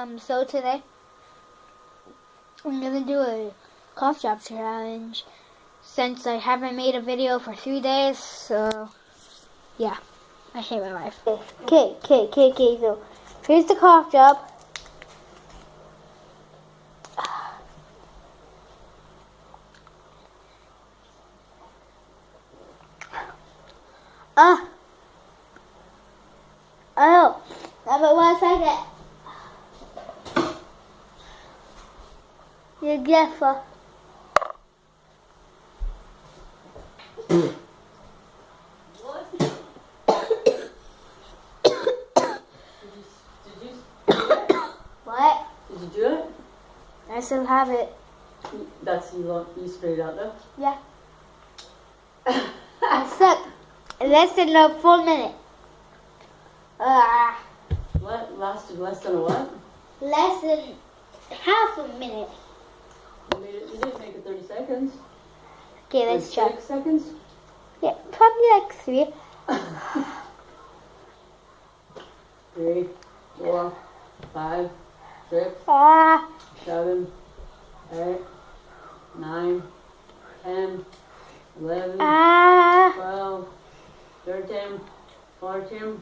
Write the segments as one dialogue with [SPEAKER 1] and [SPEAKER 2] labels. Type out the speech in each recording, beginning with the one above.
[SPEAKER 1] So today I'm gonna do a cough drop challenge since I haven't made a video for 3 days. So yeah, I hate my life. Okay. So here's the cough drop. Oh, but 1 second. You gaffer. What?
[SPEAKER 2] Did you do it?
[SPEAKER 1] I still have it.
[SPEAKER 2] That's you sprayed it out though?
[SPEAKER 1] Yeah. I stuck less than a full minute.
[SPEAKER 2] What? Lasted less than a what?
[SPEAKER 1] Less than half a minute.
[SPEAKER 2] You didn't make it 30 seconds.
[SPEAKER 1] Okay, let's try.
[SPEAKER 2] 6 seconds?
[SPEAKER 1] Yeah, probably like 3.
[SPEAKER 2] 3, 4, 5, 6, 7, 8, 9, 10, 11, 12, 13, 14,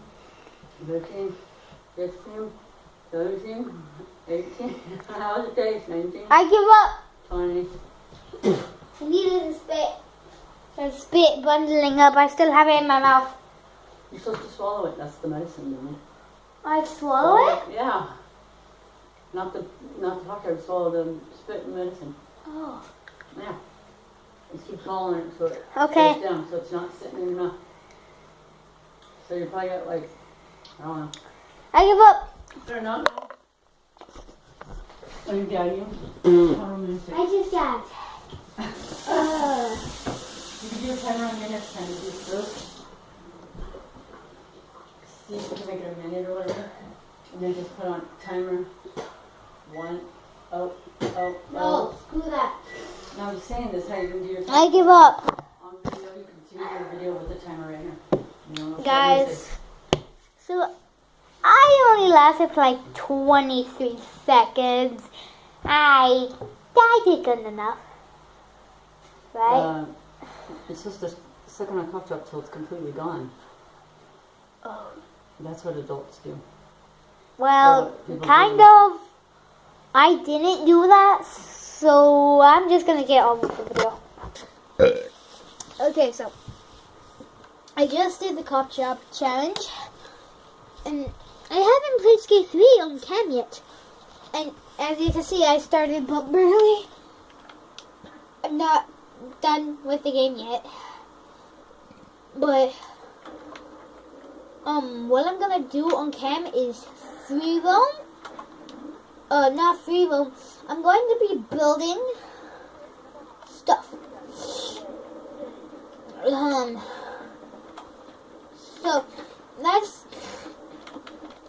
[SPEAKER 2] 15, 16, 17, 18. How was it taste? 19?
[SPEAKER 1] I give up.
[SPEAKER 2] 20.
[SPEAKER 1] I needed to spit. The spit bundling up. I still have it in my mouth.
[SPEAKER 2] You're supposed to swallow it. That's the medicine, isn't it?
[SPEAKER 1] I swallow it?
[SPEAKER 2] Yeah. Not the doctor, swallow the spit and medicine.
[SPEAKER 1] Oh.
[SPEAKER 2] Yeah. Just keep swallowing it so it
[SPEAKER 1] Okay.
[SPEAKER 2] goes down, so it's not sitting in your mouth. So you probably got like, I don't know.
[SPEAKER 1] I give up.
[SPEAKER 2] They're not. Are you gagging?
[SPEAKER 1] I just gagged.
[SPEAKER 2] You can do a timer on minutes time to do this. See if you can make it a minute or whatever. And then just put on timer 1. Oh.
[SPEAKER 1] No, screw that.
[SPEAKER 2] No, I'm just saying this how you can do your timer.
[SPEAKER 1] I give up.
[SPEAKER 2] On video, you can do your video with the timer right here. You know,
[SPEAKER 1] Guys, so I only lasted for like 23 seconds. I did good enough. Right?
[SPEAKER 2] It's just a second on cough drop till it's completely gone.
[SPEAKER 1] Oh.
[SPEAKER 2] That's what adults do.
[SPEAKER 1] Well, kind of. I didn't do that, so I'm just gonna get on with the video. Okay, so I just did the cough drop challenge, and I haven't played Skate 3 on cam yet. And as you can see, I started but barely. I'm not done with the game yet, but what I'm gonna do on cam is free roam. Not free roam. I'm going to be building stuff. So that's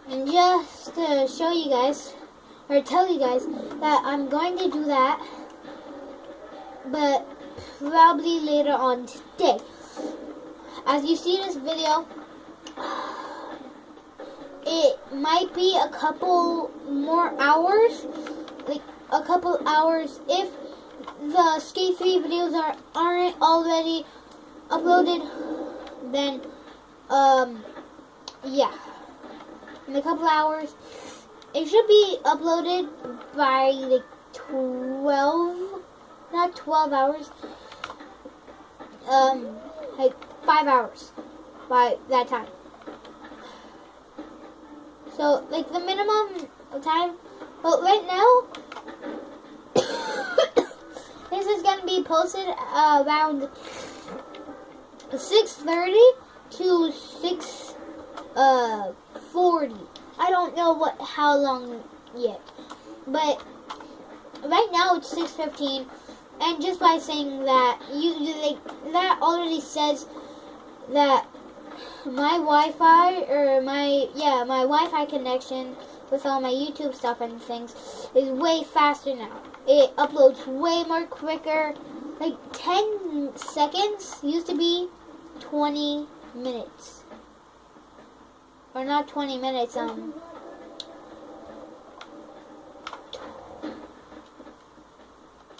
[SPEAKER 1] just to show you guys, or tell you guys that I'm going to do that, but probably later on today. As you see this video, it might be a couple more hours, like a couple hours if the Skate 3 videos aren't already uploaded, then yeah, in a couple hours. It should be uploaded by like 12 hours, like 5 hours by that time. So, like the minimum time, but right now, this is going to be posted around 6:30 to 6:40. I don't know how long yet, but right now it's 6:15, and just by saying that, that already says that my Wi-Fi, or my Wi-Fi connection with all my YouTube stuff and things is way faster now. It uploads way more quicker. Like 10 seconds used to be 20 minutes. Or not 20 minutes,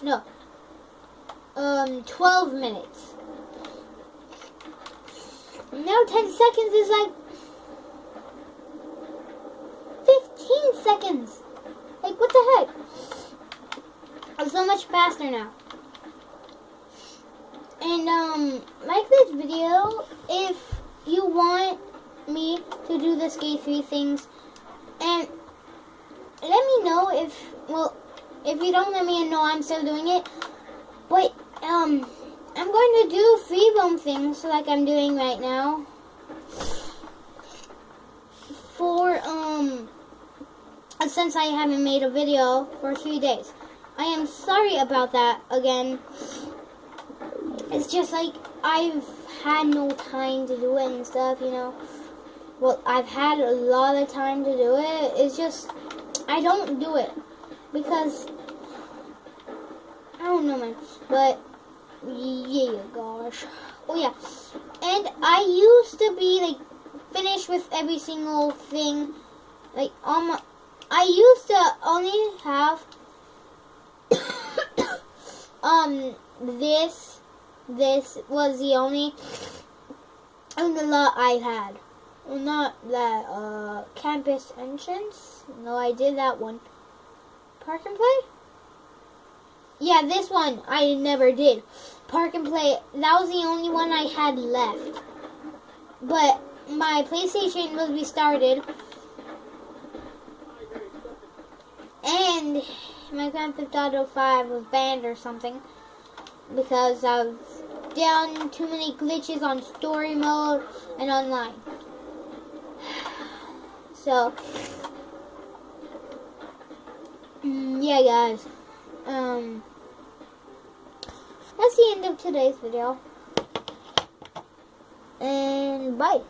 [SPEAKER 1] No. 12 minutes. Now 10 seconds is like 15 seconds. Like, what the heck? I'm so much faster now. And, like this video if you want me to do the Skate 3 things. And let me know if you don't let me know, I'm still doing it. But, I'm going to do free roam things like I'm doing right now. For, since I haven't made a video for 3 days. I am sorry about that again. It's just like I've had no time to do it and stuff, you know. Well, I've had a lot of time to do it. It's just I don't do it because I don't know, man. But yeah, gosh. Oh yeah, and I used to be like finished with every single thing. Like I used to only have this was the only lot I had. Well, not that campus entrance. No, I did that one. Park and play? Yeah, this one I never did. Park and play, that was the only one I had left. But my PlayStation was restarted. And my Grand Theft Auto 5 was banned or something. Because I've done too many glitches on story mode and online. So, yeah guys. That's the end of today's video. And bye.